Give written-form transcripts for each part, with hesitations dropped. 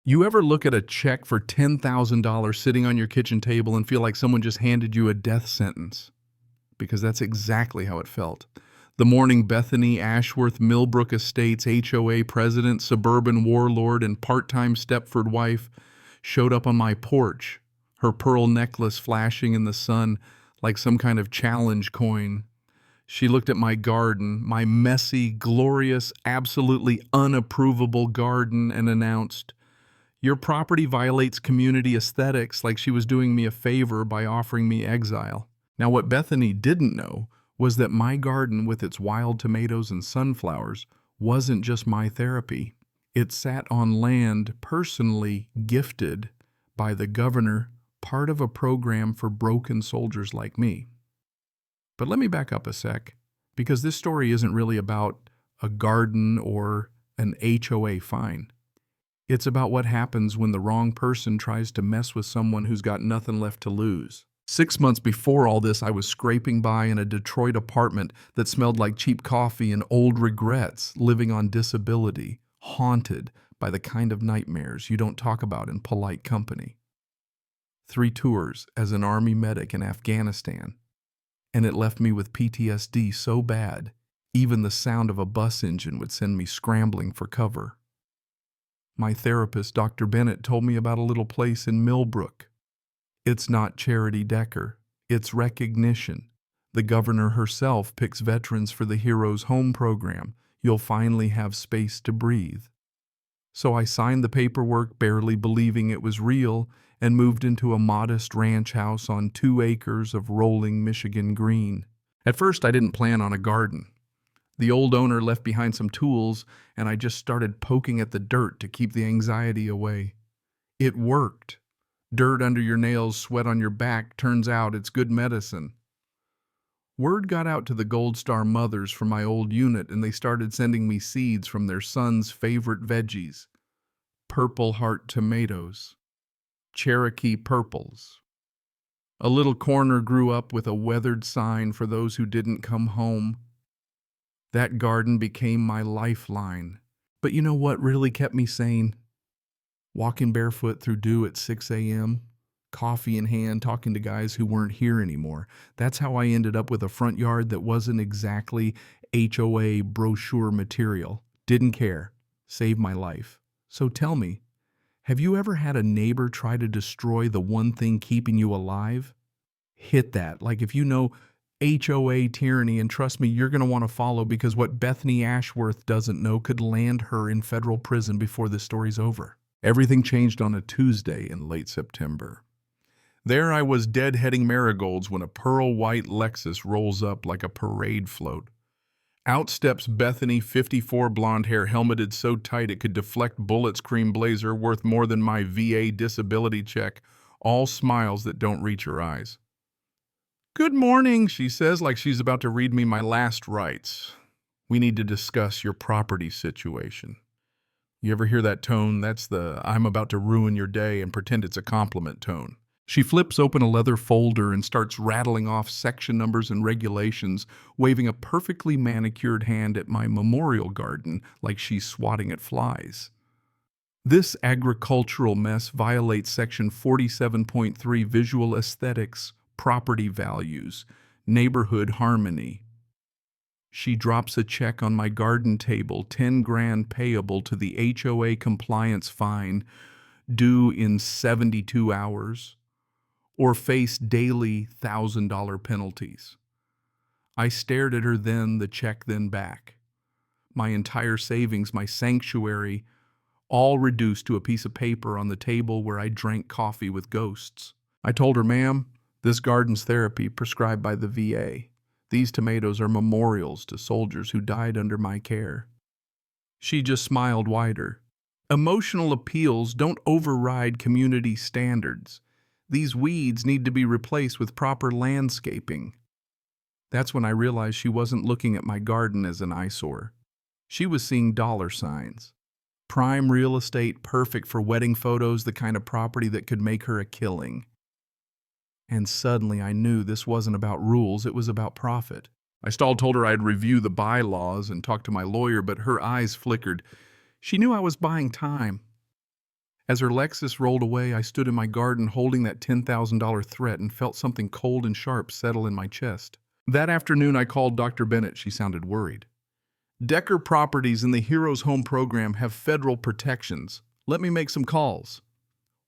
You ever look at a check for $10,000 sitting on your kitchen table and feel like someone just handed you a death sentence? Because that's exactly how it felt. The morning Bethany Ashworth Millbrook Estates HOA president, suburban warlord, and part-time Stepford wife showed up on my porch, her pearl necklace flashing in the sun like some kind of challenge coin. She looked at my garden, my messy, glorious, absolutely unapprovable garden, and announced, "Your property violates community aesthetics," like she was doing me a favor by offering me exile. Now, what Bethany didn't know was that my garden with its wild tomatoes and sunflowers wasn't just my therapy. It sat on land personally gifted by the governor, part of a program for broken soldiers like me. But let me back up a sec, because this story isn't really about a garden or an HOA fine. It's about what happens when the wrong person tries to mess with someone who's got nothing left to lose. 6 months before all this, I was scraping by in a Detroit apartment that smelled like cheap coffee and old regrets, living on disability, haunted by the kind of nightmares you don't talk about in polite company. 3 tours as an Army medic in Afghanistan, and it left me with PTSD so bad, even the sound of a bus engine would send me scrambling for cover. My therapist, Dr. Bennett, told me about a little place in Millbrook. It's not Charity Decker, it's recognition. The governor herself picks veterans for the Heroes Home program. You'll finally have space to breathe. So I signed the paperwork, barely believing it was real, and moved into a modest ranch house on 2 acres of rolling Michigan green. At first, I didn't plan on a garden. The old owner left behind some tools, and I just started poking at the dirt to keep the anxiety away. It worked. Dirt under your nails, sweat on your back. Turns out it's good medicine. Word got out to the Gold Star mothers from my old unit, and they started sending me seeds from their sons' favorite veggies: Purple Heart tomatoes, Cherokee purples. A little corner grew up with a weathered sign for those who didn't come home. That garden became my lifeline. But you know what really kept me sane? Walking barefoot through dew at 6 a.m., coffee in hand, talking to guys who weren't here anymore. That's how I ended up with a front yard that wasn't exactly HOA brochure material. Didn't care. Saved my life. So tell me, have you ever had a neighbor try to destroy the one thing keeping you alive? Hit that. Like, if you know HOA tyranny, and trust me, you're going to want to follow, because what Bethany Ashworth doesn't know could land her in federal prison before this story's over. Everything changed on a Tuesday in late September. There I was deadheading marigolds when a pearl-white Lexus rolls up like a parade float. Out steps Bethany, 54, blonde hair helmeted so tight it could deflect bullets, cream blazer worth more than my VA disability check, all smiles that don't reach her eyes. "Good morning," she says, like she's about to read me my last rites. "We need to discuss your property situation." You ever hear that tone? That's the "I'm about to ruin your day and pretend it's a compliment" tone. She flips open a leather folder and starts rattling off section numbers and regulations, waving a perfectly manicured hand at my memorial garden like she's swatting at flies. "This agricultural mess violates Section 47.3 Visual Aesthetics, Property Values, Neighborhood Harmony." She drops a check on my garden table, 10 grand payable to the HOA compliance fine, due in 72 hours, or face daily $1,000 penalties. I stared at her then, the check then back. My entire savings, my sanctuary, all reduced to a piece of paper on the table where I drank coffee with ghosts. I told her, "Ma'am, this garden's therapy prescribed by the VA. These tomatoes are memorials to soldiers who died under my care." She just smiled wider. "Emotional appeals don't override community standards. These weeds need to be replaced with proper landscaping." That's when I realized she wasn't looking at my garden as an eyesore. She was seeing dollar signs. Prime real estate, perfect for wedding photos, the kind of property that could make her a killing. And suddenly I knew this wasn't about rules, it was about profit. I told her I'd review the bylaws and talk to my lawyer, but her eyes flickered. She knew I was buying time. As her Lexus rolled away, I stood in my garden holding that $10,000 threat and felt something cold and sharp settle in my chest. That afternoon, I called Dr. Bennett. She sounded worried. Decker Properties in the Heroes Home program have federal protections. Let me make some calls.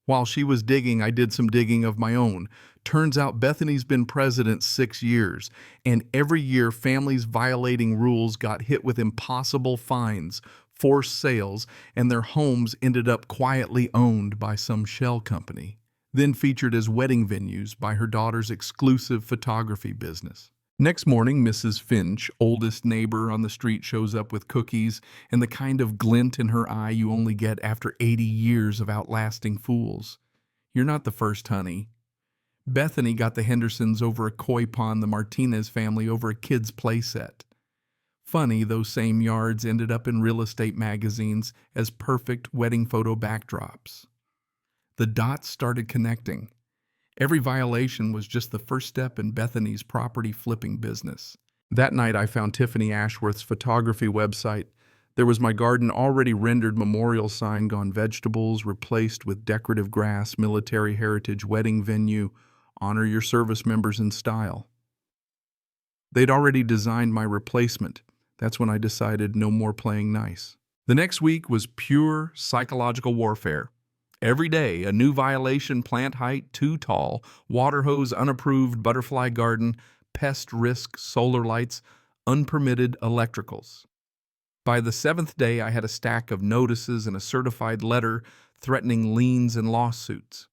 While she was digging, I did some digging of my own. Turns out Bethany's been president 6 years, and every year families violating rules got hit with impossible fines, forced sales, and their homes ended up quietly owned by some shell company, then featured as wedding venues by her daughter's exclusive photography business. Next morning, Mrs. Finch, oldest neighbor on the street, shows up with cookies and the kind of glint in her eye you only get after 80 years of outlasting fools. You're not the first, honey. Bethany got the Hendersons over a koi pond, the Martinez family over a kid's playset. Funny, those same yards ended up in real estate magazines as perfect wedding photo backdrops. The dots started connecting. Every violation was just the first step in Bethany's property flipping business. That night, I found Tiffany Ashworth's photography website. There was my garden already rendered, memorial sign gone vegetables, replaced with decorative grass, military heritage, wedding venue, honor your service members in style. They'd already designed my replacement. That's when I decided no more playing nice. The next week was pure psychological warfare. Every day, a new violation: plant height too tall, water hose unapproved, butterfly garden, pest risk, solar lights, unpermitted electricals. By the 7th day, I had a stack of notices and a certified letter threatening liens and lawsuits.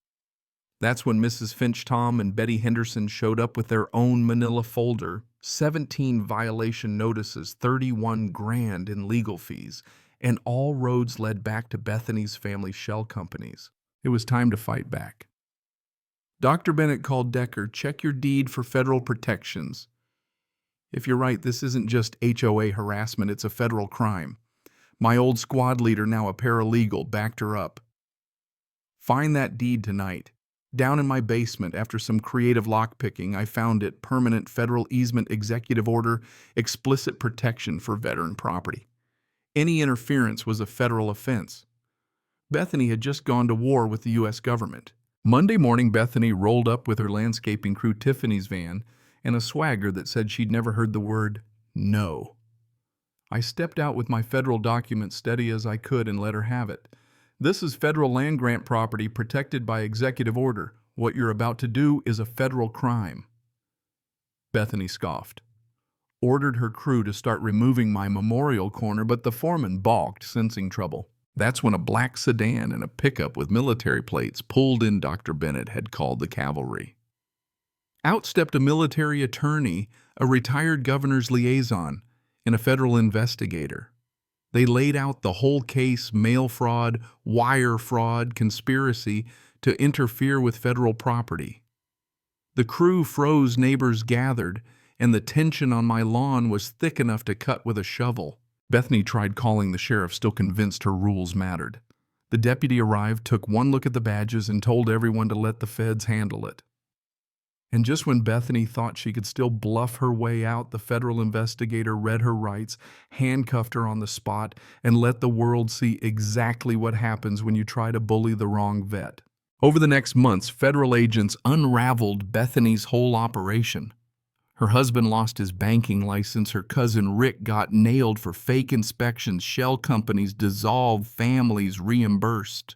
That's when Mrs. Finch Tom and Betty Henderson showed up with their own manila folder, 17 violation notices, 31 grand in legal fees, and all roads led back to Bethany's family shell companies. It was time to fight back. Dr. Bennett called Decker. Check your deed for federal protections. If you're right, this isn't just HOA harassment, it's a federal crime. My old squad leader, now a paralegal, backed her up. Find that deed tonight. Down in my basement, after some creative lockpicking, I found it: permanent federal easement executive order, explicit protection for veteran property. Any interference was a federal offense. Bethany had just gone to war with the U.S. government. Monday morning, Bethany rolled up with her landscaping crew, Tiffany's van, and a swagger that said she'd never heard the word no. I stepped out with my federal documents steady as I could and let her have it. This is federal land grant property protected by executive order. What you're about to do is a federal crime. Bethany scoffed. Ordered her crew to start removing my memorial corner, but the foreman balked, sensing trouble. That's when a black sedan and a pickup with military plates pulled in. Dr. Bennett had called the cavalry. Out stepped a military attorney, a retired governor's liaison, and a federal investigator. They laid out the whole case: mail fraud, wire fraud, conspiracy to interfere with federal property. The crew froze, neighbors gathered, and the tension on my lawn was thick enough to cut with a shovel. Bethany tried calling the sheriff, still convinced her rules mattered. The deputy arrived, took one look at the badges, and told everyone to let the feds handle it. And just when Bethany thought she could still bluff her way out, the federal investigator read her rights, handcuffed her on the spot, and let the world see exactly what happens when you try to bully the wrong vet. Over the next months, federal agents unraveled Bethany's whole operation. Her husband lost his banking license, her cousin Rick got nailed for fake inspections, shell companies dissolved, families reimbursed.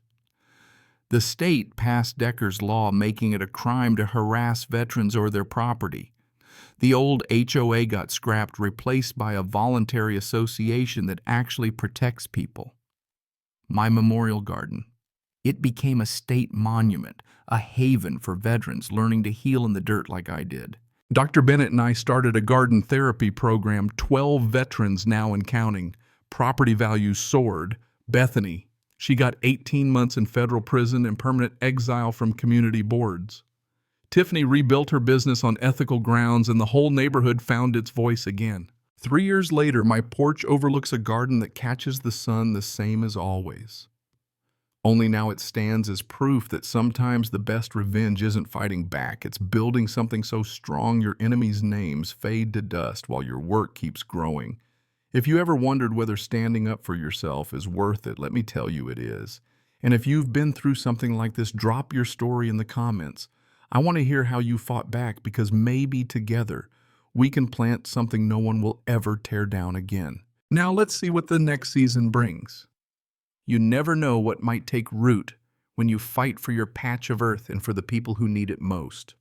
The state passed Decker's law, making it a crime to harass veterans or their property. The old HOA got scrapped, replaced by a voluntary association that actually protects people. My memorial garden. It became a state monument, a haven for veterans learning to heal in the dirt like I did. Dr. Bennett and I started a garden therapy program, 12 veterans now and counting. Property values soared. Bethany, she got 18 months in federal prison and permanent exile from community boards. Tiffany rebuilt her business on ethical grounds, and the whole neighborhood found its voice again. 3 years later, my porch overlooks a garden that catches the sun the same as always. Only now it stands as proof that sometimes the best revenge isn't fighting back. It's building something so strong your enemies' names fade to dust while your work keeps growing. If you ever wondered whether standing up for yourself is worth it, let me tell you it is. And if you've been through something like this, drop your story in the comments. I want to hear how you fought back, because maybe together we can plant something no one will ever tear down again. Now let's see what the next season brings. You never know what might take root when you fight for your patch of earth and for the people who need it most.